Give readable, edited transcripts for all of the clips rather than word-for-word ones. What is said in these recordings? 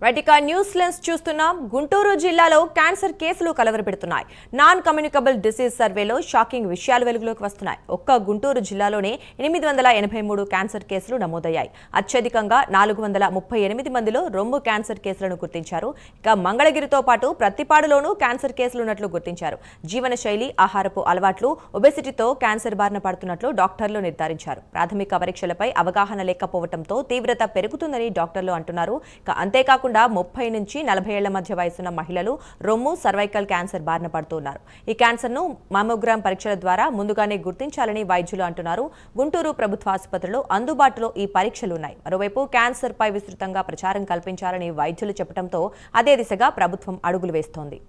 రైటికా news lens చూస్తున్నాం. గుంటూరు జిల్లాలో cancer కేసులు కలవరపెడుతున్నాయి. నాన్ కమ్యూనికబుల్ డిసీజ్ సర్వేలో షాకింగ్ విషయాలు వెలుగులోకి వస్తున్నాయి. ఒక్క గుంటూరు జిల్లాలోనే 883 క్యాన్సర్ కేసులు నమోదయ్యాయి. అత్యధికంగా 438 మందిలో రొమ్ము క్యాన్సర్ కేసులను గుర్తించారు. ఇక మంగళగిరితో పాటు ప్రత్తిపాడులోనూ క్యాన్సర్ కేసులు ఉన్నట్లు గుర్తించారు. జీవనశైలి, ఆహారపు అలవాట్లు, ఒబెసిటీతో క్యాన్సర్ బారిన పడుతున్నట్లు డాక్టర్లు నిర్ధారించారు. ప్రాథమిక పరీక్షలపై అవగాహన లేకపోవడంతో తీవ్రత పెరుగుతుందని డాక్టర్లు అంటున్నారు. ఇక అంతేకాకుండా 30 నుంచి 40 ఏళ్ల మధ్య వయసున్న మహిళలు రొమ్ము, సర్వైకల్ క్యాన్సర్ బారిన పడుతున్నారు. ఈ క్యాన్సర్ను మామోగ్రామ్ పరీక్షల ద్వారా ముందుగానే గుర్తించాలని వైద్యులు అంటున్నారు. గుంటూరు ప్రభుత్వ ఆసుపత్రిలో అందుబాటులో ఈ పరీక్షలున్నాయి. మరోవైపు క్యాన్సర్ పై విస్తృతంగా ప్రచారం కల్పించాలని వైద్యులు చెప్పడంతో అదే దిశగా ప్రభుత్వం అడుగులు వేస్తోంది.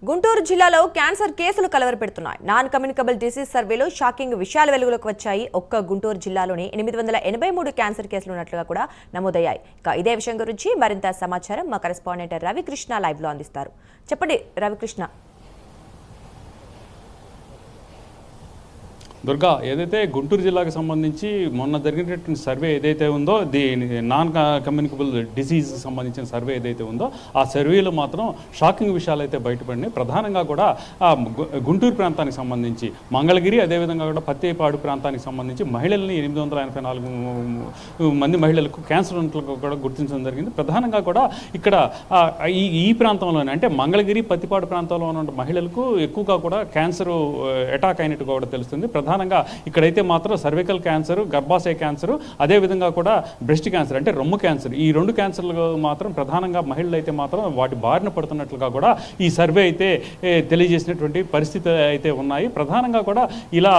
గుంటూరు జిల్లాలో క్యాన్సర్ కేసులు కలవరపెడుతున్నాయి. నాన్ కమ్యూనికబుల్ డిసీజ్ సర్వేలో షాకింగ్ విషయాలు వెలుగులోకి వచ్చాయి. ఒక్క గుంటూరు జిల్లాలోనే 883 క్యాన్సర్ కేసులు ఉన్నట్లుగా కూడా నమోదయ్యాయి. ఇక ఇదే విషయం గురించి మరింత సమాచారం మా కరెస్పాండెంట్ రవికృష్ణ లైవ్ లో అందిస్తారు. చెప్పండి రవికృష్ణ. దుర్గా, ఏదైతే గుంటూరు జిల్లాకు సంబంధించి మొన్న జరిగినటువంటి సర్వే ఏదైతే ఉందో, నాన్ కమ్యూనికబుల్ డిసీజ్ సంబంధించిన సర్వే ఏదైతే ఉందో ఆ సర్వేలో మాత్రం షాకింగ్ విషయాలు అయితే బయటపడినాయి. ప్రధానంగా కూడా గుంటూరు ప్రాంతానికి సంబంధించి మంగళగిరి, అదేవిధంగా కూడా పత్తిపాడు ప్రాంతానికి సంబంధించి మహిళల్ని 884 మంది మహిళలకు క్యాన్సర్ ఉన్నట్లు కూడా గుర్తించడం జరిగింది. ప్రధానంగా కూడా ఇక్కడ ఈ ప్రాంతంలోనే అంటే మంగళగిరి, పత్తిపాడు ప్రాంతంలో ఉన్న మహిళలకు ఎక్కువగా కూడా క్యాన్సర్ అటాక్ అయినట్టు కూడా తెలుస్తుంది. ప్రధానంగా ఇక్కడైతే మాత్రం సర్వికల్ క్యాన్సర్, గర్భాశయ క్యాన్సర్, అదేవిధంగా కూడా బ్రెస్ట్ క్యాన్సర్ అంటే రొమ్ము క్యాన్సర్, ఈ 2 క్యాన్సర్లు మాత్రం ప్రధానంగా మహిళలు అయితే మాత్రం వాటి బారిన పడుతున్నట్లుగా కూడా ఈ సర్వే అయితే తెలియజేసినటువంటి పరిస్థితి అయితే ఉన్నాయి. ప్రధానంగా కూడా ఇలా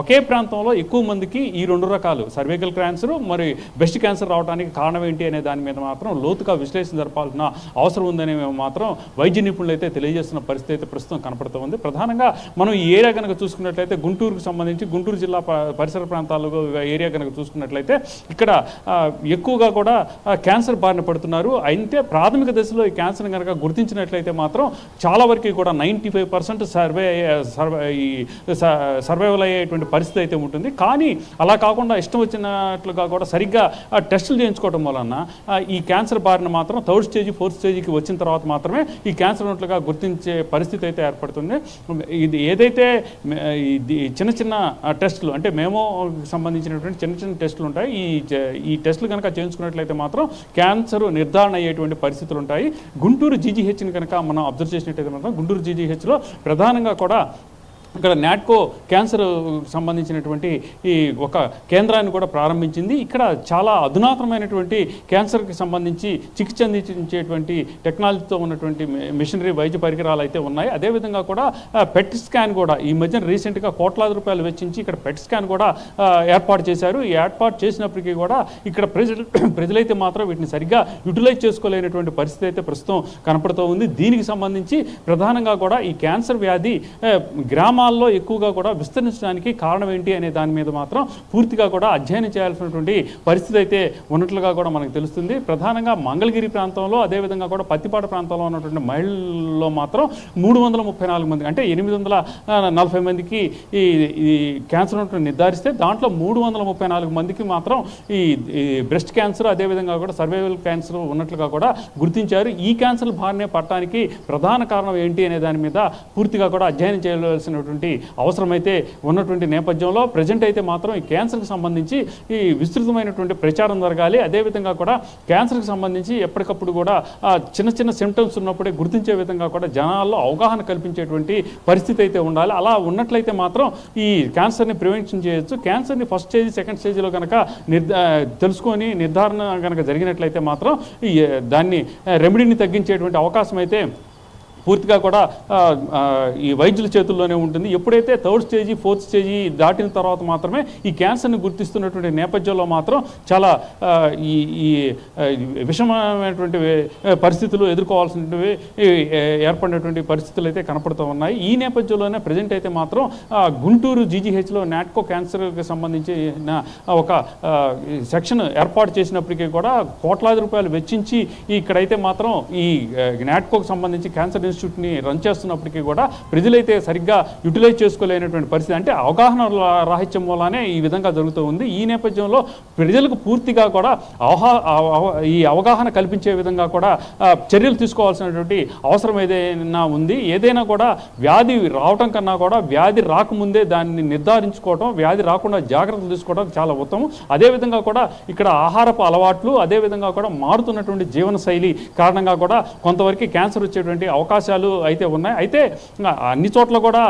ఒకే ప్రాంతంలో ఎక్కువ మందికి ఈ 2 రకాలు సర్వికల్ క్యాన్సర్ మరి బ్రెస్ట్ క్యాన్సర్ రావడానికి కారణం ఏంటి అనే దాని మీద మాత్రం లోతుగా విశ్లేషణ జరపాల్సిన అవసరం ఉందని మాత్రం వైద్య నిపుణులు అయితే తెలియజేస్తున్న పరిస్థితి అయితే ప్రస్తుతం కనపడుతూ ఉంది. ప్రధానంగా మనం ఈ ఏరియా కనుక చూసుకున్నట్లయితే గుంటూరుకు సంబంధించి గుంటూరు జిల్లా పరిసర ప్రాంతాల్లో ఏరియా కనుక చూసుకున్నట్లయితే ఇక్కడ ఎక్కువగా కూడా క్యాన్సర్ బారిన పడుతున్నారు. అయితే ప్రాథమిక దశలో ఈ క్యాన్సర్ కనుక గుర్తించినట్లయితే మాత్రం చాలా వరకు కూడా 95% సర్వైవల్ అయ్యేటువంటి పరిస్థితి అయితే ఉంటుంది. కానీ అలా కాకుండా ఇష్టం వచ్చినట్లుగా కూడా సరిగ్గా టెస్టులు చేయించుకోవడం వలన ఈ క్యాన్సర్ బారిన మాత్రం 3rd స్టేజ్ 4th స్టేజ్కి వచ్చిన తర్వాత మాత్రమే ఈ క్యాన్సర్ ఉన్నట్లుగా గుర్తించే పరిస్థితి అయితే ఏర్పడుతుంది. ఇది ఏదైతే చిన్న చిన్న టెస్టులు అంటే మేము సంబంధించినటువంటి చిన్న చిన్న టెస్టులు ఉంటాయి. ఈ టెస్టులు కనుక చేయించుకున్నట్లయితే మాత్రం క్యాన్సర్ నిర్ధారణ అయ్యేటువంటి పరిస్థితులు ఉంటాయి. గుంటూరు జీజీహెచ్ని కనుక మనం అబ్జర్వ్ చేసినట్లయితే మాత్రం గుంటూరు జీజీహెచ్లో ప్రధానంగా కూడా ఇక్కడ నాట్కో క్యాన్సర్ సంబంధించినటువంటి ఈ ఒక కేంద్రాన్ని కూడా ప్రారంభించింది. ఇక్కడ చాలా అధునాతనమైనటువంటి క్యాన్సర్కి సంబంధించి చికిత్స అందించేటువంటి టెక్నాలజీతో ఉన్నటువంటి మిషనరీ వైద్య పరికరాలు అయితే ఉన్నాయి. అదేవిధంగా కూడా పెట్ స్కాన్ కూడా ఈ మధ్యన రీసెంట్గా కోట్లాది రూపాయలు వెచ్చించి ఇక్కడ పెట్ స్కాన్ కూడా ఏర్పాటు చేశారు. ఈ ఏర్పాటు చేసినప్పటికీ కూడా ఇక్కడ ప్రజలైతే మాత్రం వీటిని సరిగ్గా యూటిలైజ్ చేసుకోలేనటువంటి పరిస్థితి అయితే ప్రస్తుతం కనపడుతూ ఉంది. దీనికి సంబంధించి ప్రధానంగా కూడా ఈ క్యాన్సర్ వ్యాధి గ్రామాల్లో ఎక్కువగా కూడా విస్తరించడానికి కారణం ఏంటి అనే దాని మీద మాత్రం పూర్తిగా కూడా అధ్యయనం చేయాల్సినటువంటి పరిస్థితి అయితే ఉన్నట్లుగా కూడా మనకు తెలుస్తుంది. ప్రధానంగా మంగళగిరి ప్రాంతంలో, అదేవిధంగా కూడా పత్తిపాడు ప్రాంతంలో ఉన్నటువంటి మహిళల్లో మాత్రం 334 మంది అంటే 840 మందికి ఈ క్యాన్సర్ ఉన్నట్టు నిర్ధారిస్తే దాంట్లో 334 మందికి మాత్రం ఈ బ్రెస్ట్ క్యాన్సర్, అదేవిధంగా కూడా సర్వైవల్ క్యాన్సర్ ఉన్నట్లుగా కూడా గుర్తించారు. ఈ క్యాన్సర్ బారిన పడటానికి ప్రధాన కారణం ఏంటి అనే దాని మీద పూర్తిగా కూడా అధ్యయనం చేయవలసిన చేసుకోవాల్సినటువంటి అవసరం అయితే ఉన్నటువంటి నేపథ్యంలో ప్రజెంట్ అయితే మాత్రం ఈ క్యాన్సర్కి సంబంధించి ఈ విస్తృతమైనటువంటి ప్రచారం జరగాలి. అదేవిధంగా కూడా క్యాన్సర్కి సంబంధించి ఎప్పటికప్పుడు కూడా చిన్న చిన్న సిమ్టమ్స్ ఉన్నప్పుడే గుర్తించే విధంగా కూడా జనాల్లో అవగాహన కల్పించేటువంటి పరిస్థితి అయితే ఉండాలి. అలా ఉన్నట్లయితే మాత్రం ఈ క్యాన్సర్ని ప్రివెన్షన్ చేయొచ్చు. క్యాన్సర్ని ఫస్ట్ స్టేజ్ సెకండ్ స్టేజ్లో కనుక తెలుసుకొని నిర్ధారణ కనుక జరిగినట్లయితే మాత్రం దాన్ని రెమెడీని తగ్గించేటువంటి అవకాశం అయితే పూర్తిగా కూడా ఈ వైద్యుల చేతుల్లోనే ఉంటుంది. ఎప్పుడైతే థర్డ్ స్టేజీ ఫోర్త్ స్టేజీ దాటిన తర్వాత మాత్రమే ఈ క్యాన్సర్ని గుర్తిస్తున్నటువంటి నేపథ్యంలో మాత్రం చాలా ఈ విషమమైనటువంటి పరిస్థితులు ఎదుర్కోవాల్సినవి ఏర్పడినటువంటి పరిస్థితులు అయితే కనపడుతూ ఉన్నాయి. ఈ నేపథ్యంలోనే ప్రజెంట్ అయితే మాత్రం గుంటూరు జీజీహెచ్లో నాట్కో క్యాన్సర్కి సంబంధించిన ఒక సెక్షన్ ఏర్పాటు చేసినప్పటికీ కూడా కోట్లాది రూపాయలు వెచ్చించి ఇక్కడైతే మాత్రం ఈ నాట్కోకి సంబంధించి క్యాన్సర్ ఇన్స్టిట్యూట్ని రన్ చేస్తున్నప్పటికీ కూడా ప్రజలైతే సరిగ్గా యూటిలైజ్ చేసుకోలేనటువంటి పరిస్థితి, అంటే అవగాహన రాహిత్యం వల్లనే ఈ విధంగా జరుగుతూ ఉంది. ఈ నేపథ్యంలో ప్రజలకు పూర్తిగా కూడా ఈ అవగాహన కల్పించే విధంగా కూడా చర్యలు తీసుకోవాల్సినటువంటి అవసరం ఏదైనా ఉంది. ఏదైనా కూడా వ్యాధి రావటం కన్నా కూడా వ్యాధి రాకముందే దాన్ని నిర్ధారించుకోవడం, వ్యాధి రాకుండా జాగ్రత్తలు తీసుకోవడం చాలా ఉత్తమం. అదేవిధంగా కూడా ఇక్కడ ఆహారపు అలవాట్లు, అదేవిధంగా కూడా మారుతున్నటువంటి జీవనశైలి కారణంగా కూడా కొంతవరకు క్యాన్సర్ వచ్చేటువంటి అవకాశాలు అయితే ఉన్నాయి. అయితే అన్ని చోట్ల కూడా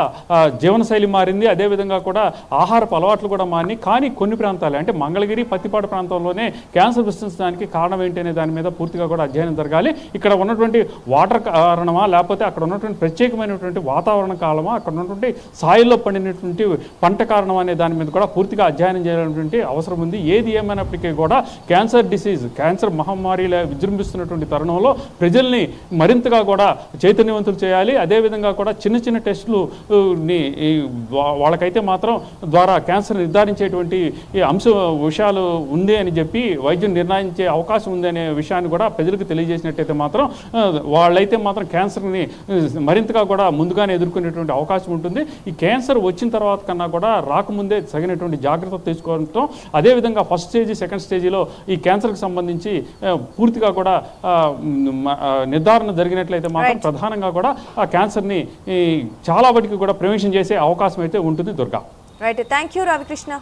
జీవనశైలి మారింది, అదేవిధంగా కూడా ఆహారపు అలవాట్లు కూడా మారినాయి. కానీ కొన్ని ప్రాంతాలు అంటే మంగళగిరి పత్తిపాడు ప్రాంతంలోనే క్యాన్సర్ విస్తరించడానికి కారణం ఏంటి అనే దాని మీద పూర్తిగా కూడా అధ్యయనం జరగాలి. ఇక్కడ ఉన్నటువంటి వాటర్ కారణమా, లేకపోతే అక్కడ ఉన్నటువంటి ప్రత్యేకమైనటువంటి వాతావరణ కారణమా, అక్కడ ఉన్నటువంటి సాయిల్లో పండినటువంటి పంట కారణం అనే దాని మీద కూడా పూర్తిగా అధ్యయనం చేయాలనేటువంటి అవసరం ఉంది. ఏది ఏమైనప్పటికీ కూడా క్యాన్సర్ మహమ్మారిలో విజృంభిస్తున్నటువంటి తరుణంలో ప్రజల్ని మరింతగా కూడా చైతన్యవంతులు చేయాలి. అదేవిధంగా కూడా చిన్న చిన్న టెస్టులు వాళ్ళకైతే మాత్రం ద్వారా క్యాన్సర్ నిర్ధారించేటువంటి విషయాలు ఉంది అని చెప్పి వైద్యం నిర్ణయించే అవకాశం ఉంది అనే విషయాన్ని కూడా ప్రజలకు తెలియజేసినట్టయితే మాత్రం వాళ్ళైతే మాత్రం క్యాన్సర్ని మరింతగా కూడా ముందుగానే ఎదుర్కొనేటువంటి అవకాశం ఉంటుంది. ఈ క్యాన్సర్ వచ్చిన తర్వాత కన్నా కూడా రాకముందే తగినటువంటి జాగ్రత్తలు తీసుకోవడంతో, అదేవిధంగా ఫస్ట్ స్టేజీ సెకండ్ స్టేజీలో ఈ క్యాన్సర్కి సంబంధించి పూర్తిగా కూడా నిర్ధారణ జరిగినట్లయితే మాత్రం ప్రధానంగా కూడా ఆ క్యాన్సర్ని చాలా వాటికి కూడా ప్రివెన్షన్ చేసే అవకాశం అయితే ఉంటుంది. Durga. Right, thank you Ravikrishna.